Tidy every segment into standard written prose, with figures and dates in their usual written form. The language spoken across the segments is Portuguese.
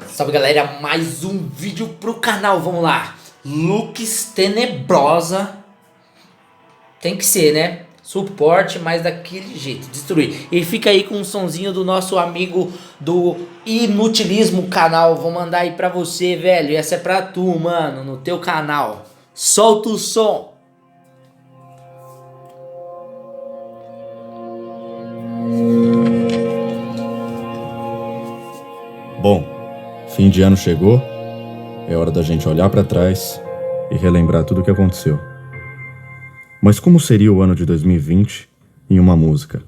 Salve galera, mais um vídeo pro canal, vamos lá. Looks tenebrosa. Tem que ser, né? Suporte, mas daquele jeito, destruir. E fica aí com um sonzinho do nosso amigo do Inutilismo canal. Vou mandar aí pra você, velho. Essa é pra tu, mano, no teu canal. Solta o som. Bom, fim de ano chegou, é hora da gente olhar pra trás e relembrar tudo o que aconteceu. Mas como seria o ano de 2020 em uma música?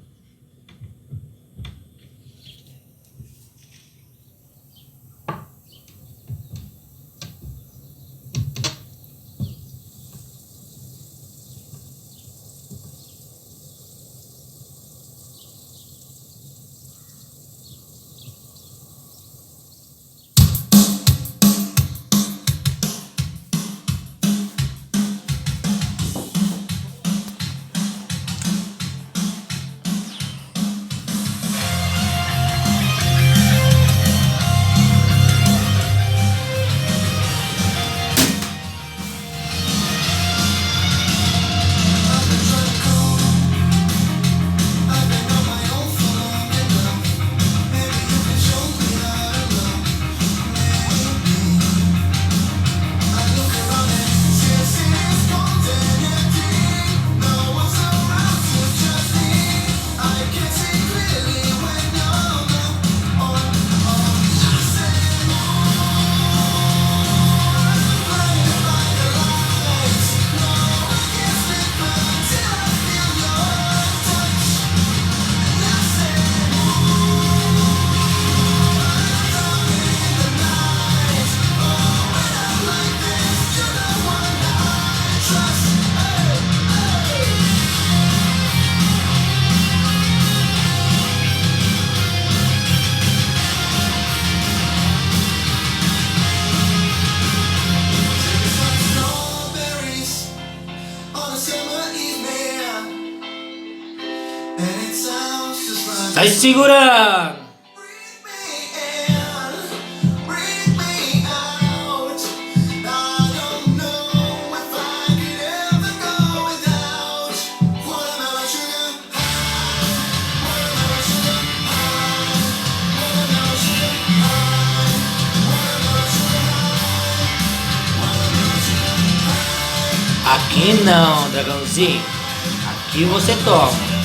Tá segurando. Aqui não, dragãozinho. Aqui você toma.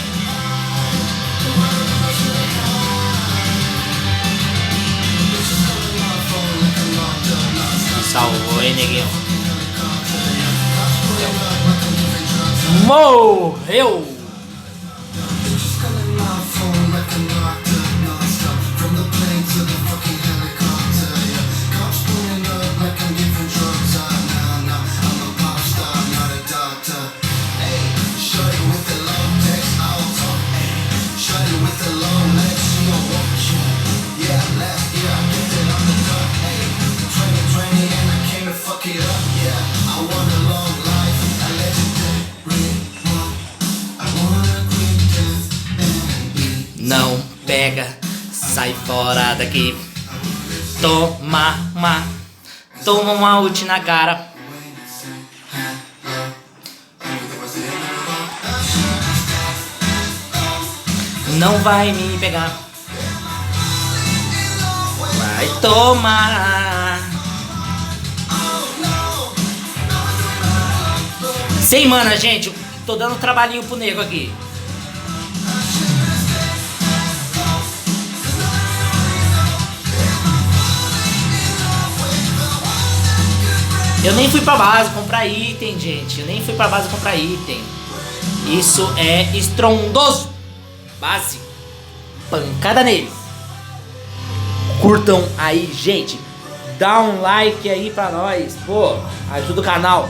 Salvou, hein, neguinho? Morreu! Não pega, sai fora daqui. Toma uma ult na cara. Não vai me pegar. Vai tomar. Sem mana, gente. Tô dando trabalhinho pro nego aqui. Eu nem fui pra base comprar item, gente. Eu nem fui pra base comprar item. Isso é estrondoso. Base. Pancada neles. Curtam aí, gente. Dá um like aí pra nós. Pô, ajuda o canal.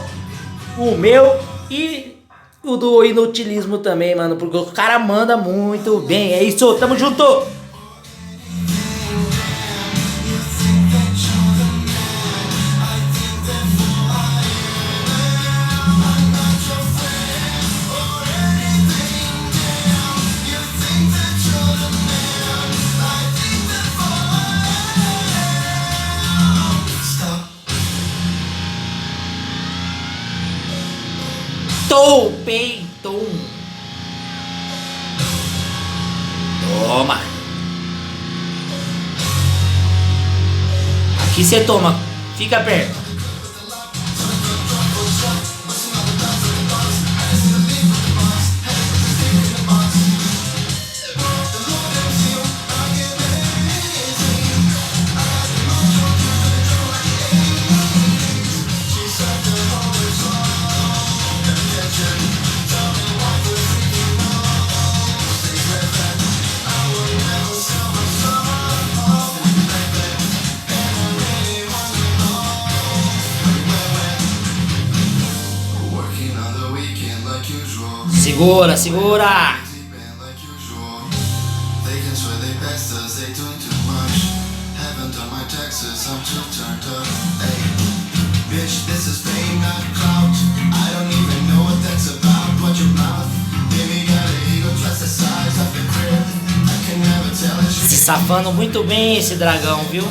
O meu e o do Inutilismo também, mano. Porque o cara manda muito bem. É isso, tamo junto. Peitou. Toma. Aqui você toma. Fica perto. Segura, segura! Se safando muito bem esse dragão, viu?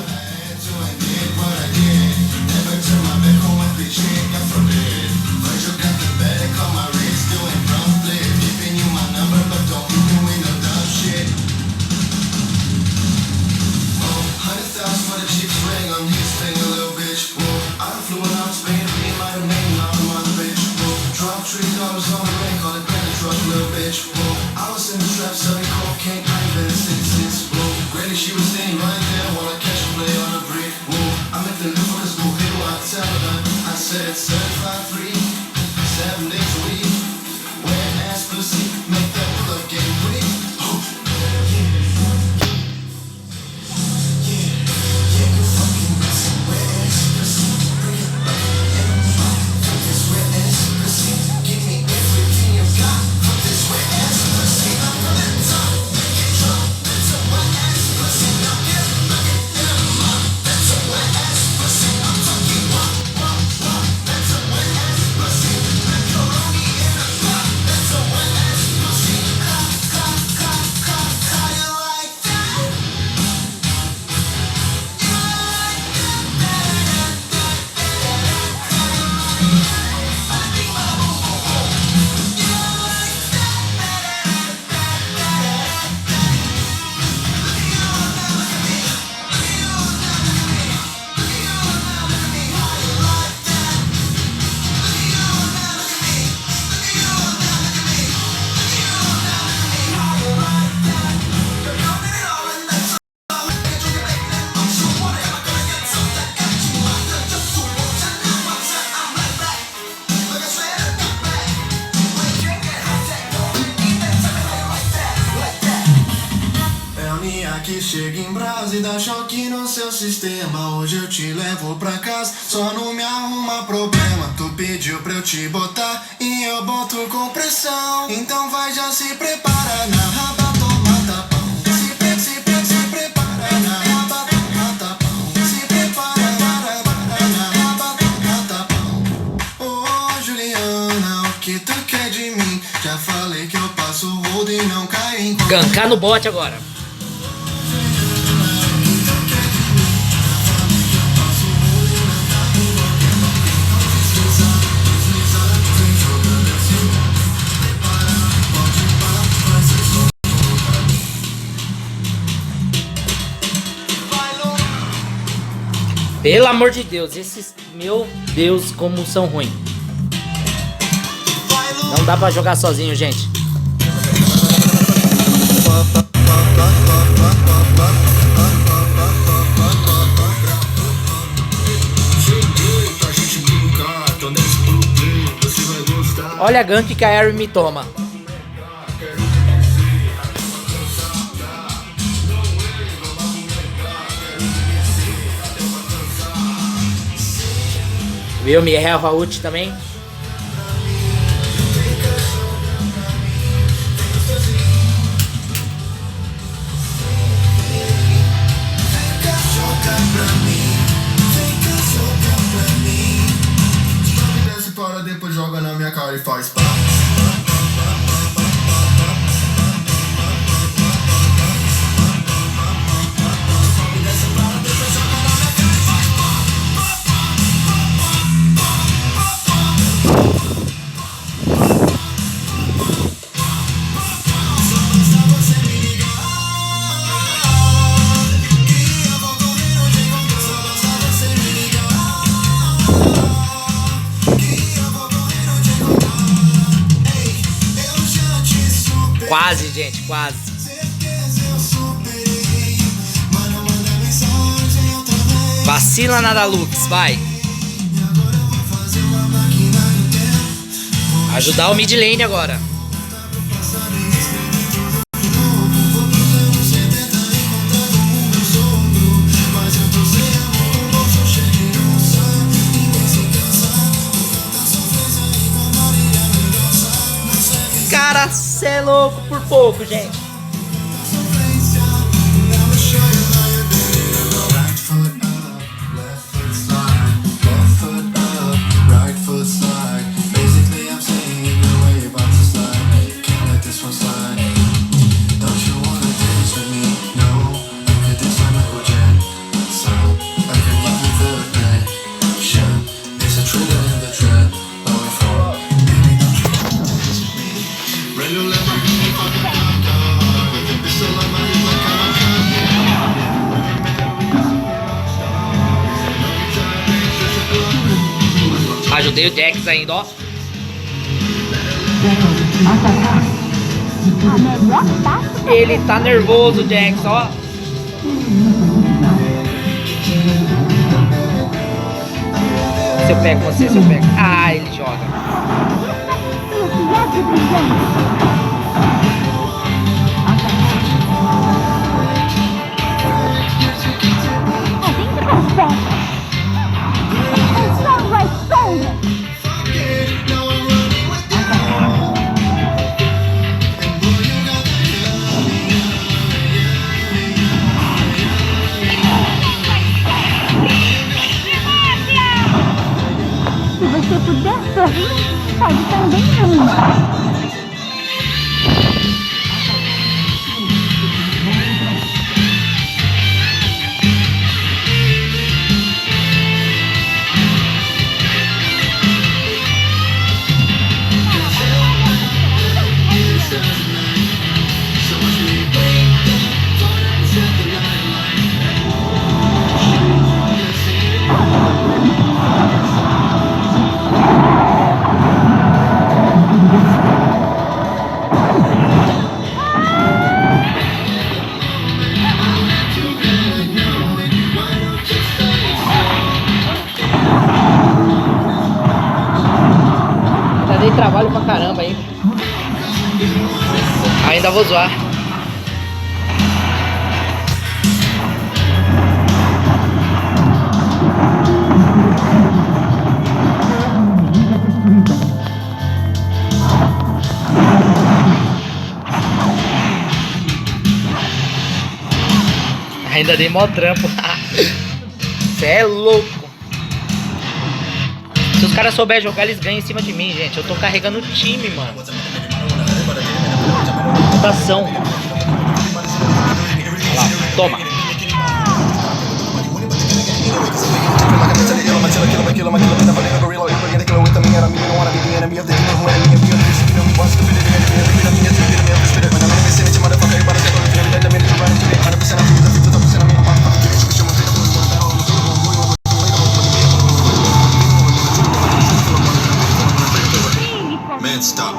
Que chega em brasa e dá choque no seu sistema. Hoje eu te levo pra casa, só não me arruma problema. Tu pediu pra eu te botar e eu boto com pressão. Então vai, já se prepara na raba, toma tapão. Se prepara na raba, toma tapão. Se prepara na raba, toma tapão. Ô Juliana, o que tu quer de mim? Já falei que eu passo o rodo e não caio em gankar no bote agora. Pelo amor de Deus, esses, meu Deus, como são ruins. Não dá pra jogar sozinho, gente. Olha a gank que a Harry me toma. Viu? Me erra a ult também. Desce para depois joga na minha cara e faz pá. Quase, gente, quase. Vacila nada, Lux, vai. Ajudar o mid lane agora. Cara, cê é louco por pouco, gente. Ajudei o Jax ainda, ó. Ele tá nervoso, Jax, ó. Se eu pego você, se eu pego. Ah, ele joga. Se você puder sorrir, pode também rir. Dei trabalho pra caramba aí. Ainda vou zoar. Ainda dei mó trampo. Cê é louco. Se os caras souberem jogar, eles ganham em cima de mim, gente. Eu tô carregando o time, mano. Mutação. Lá, toma. Man, stop.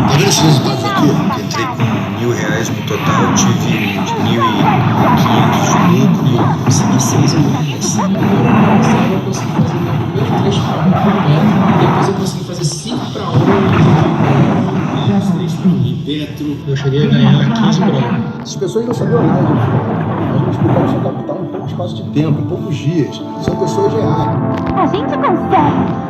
Tá vendo esses resultados aqui? Entrei com R$1.000 no total, tive 1.500 de lucro e eu consegui 6 alunos. Eu consegui fazer meu primeiro 3 para 1 por metro, depois eu consegui fazer 5 para 1, 3 para 1 em Petro, eu cheguei a ganhar 15 para 1. As pessoas não sabiam nada de futebol. Nós multiplicamos sua capital em pouco espaço de tempo, em poucos dias. São pessoas reais. A gente consegue.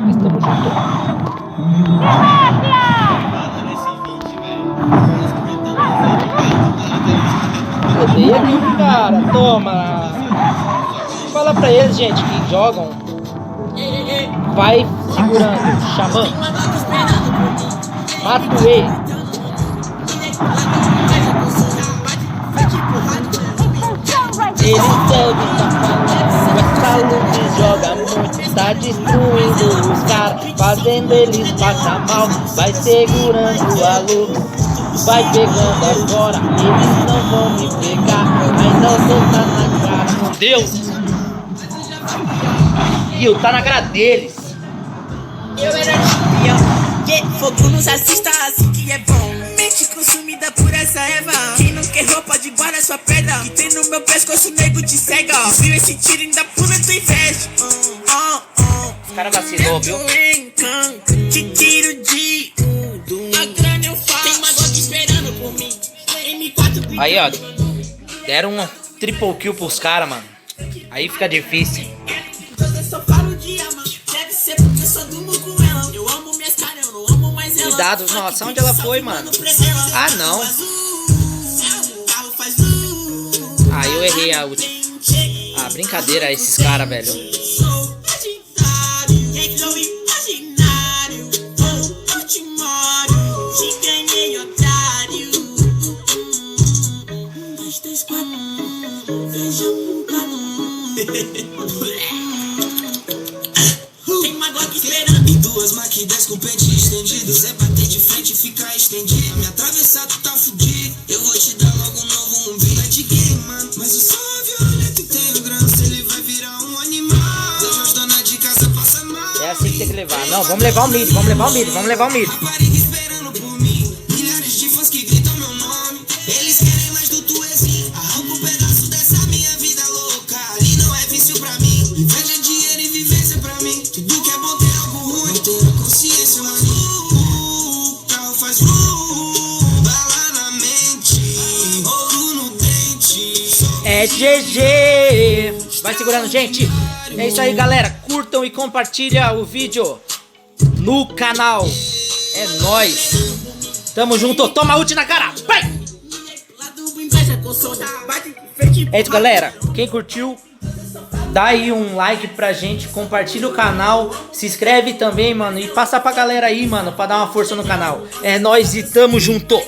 Mas tamo junto. Odeia aqui o cara, toma. Fala pra eles, gente, que jogam. Vai segurando, xamã. Mato ele. Ele deve estar falando. A Lux joga muito, tá destruindo os caras, fazendo eles passar mal. Vai segurando a Lux, vai pegando agora. Eles não vão me pegar, mas não soltar na cara. Meu Deus! Kill, tá na cara deles. Eu era espião, que fogo nos assista assim que é bom. Mente consumida por essa Eva. Quem não quer roupa de guarda sua pedra. Que tem no meu pescoço, nego te cega. Viu esse tiro ainda pula tua inveja. Os caras vacilou, viu? Que tiro de a grana eu faço. Tem uma Glock esperando por mim. M4 Aí, ó. Deram um triple kill pros caras, mano. Aí fica difícil. Eu só falo diamante. Deve ser porque eu só durmo com ela. Eu amo minhas caras, eu não amo mais ela. Cuidado, nossa, onde ela foi, mano? Ah, não. Ah, eu errei a última. Ah, brincadeira esses caras, velho. Tem uma Glock esperando. E duas Mac 10 com pente estendido. Zé bater de frente e ficar estendido. Me atravessar tu tá fudido. Eu vou te dar logo um novo umbigo. É de game, mano. Mas eu sou violento e tenho graça. Ele vai virar um animal. Deixa os donas de casa passar mal. É assim que tem que levar. Não, vamos levar o mid, vamos levar o mid, vamos levar o mid. Rapariga esperando por mim. Milhares de fãs que gritam meu nome. Eles querem mais do tuezinho. Arranca um pedaço dessa minha vida louca. Ali não é vício pra mim. Inveja, dinheiro e vivência pra mim. Tudo que é bom tem algo ruim. Não tenho consciência, mano. O carro faz bala na mente. Ouro no dente. É GG. Vai segurando, gente. É isso aí, galera. Curtam e compartilha o vídeo no canal. É nóis. Tamo junto. Toma ult na cara. Vai. É isso, galera. Quem curtiu, dá aí um like pra gente. Compartilha o canal. Se inscreve também, mano. E passa pra galera aí, mano, pra dar uma força no canal. É nóis e tamo junto.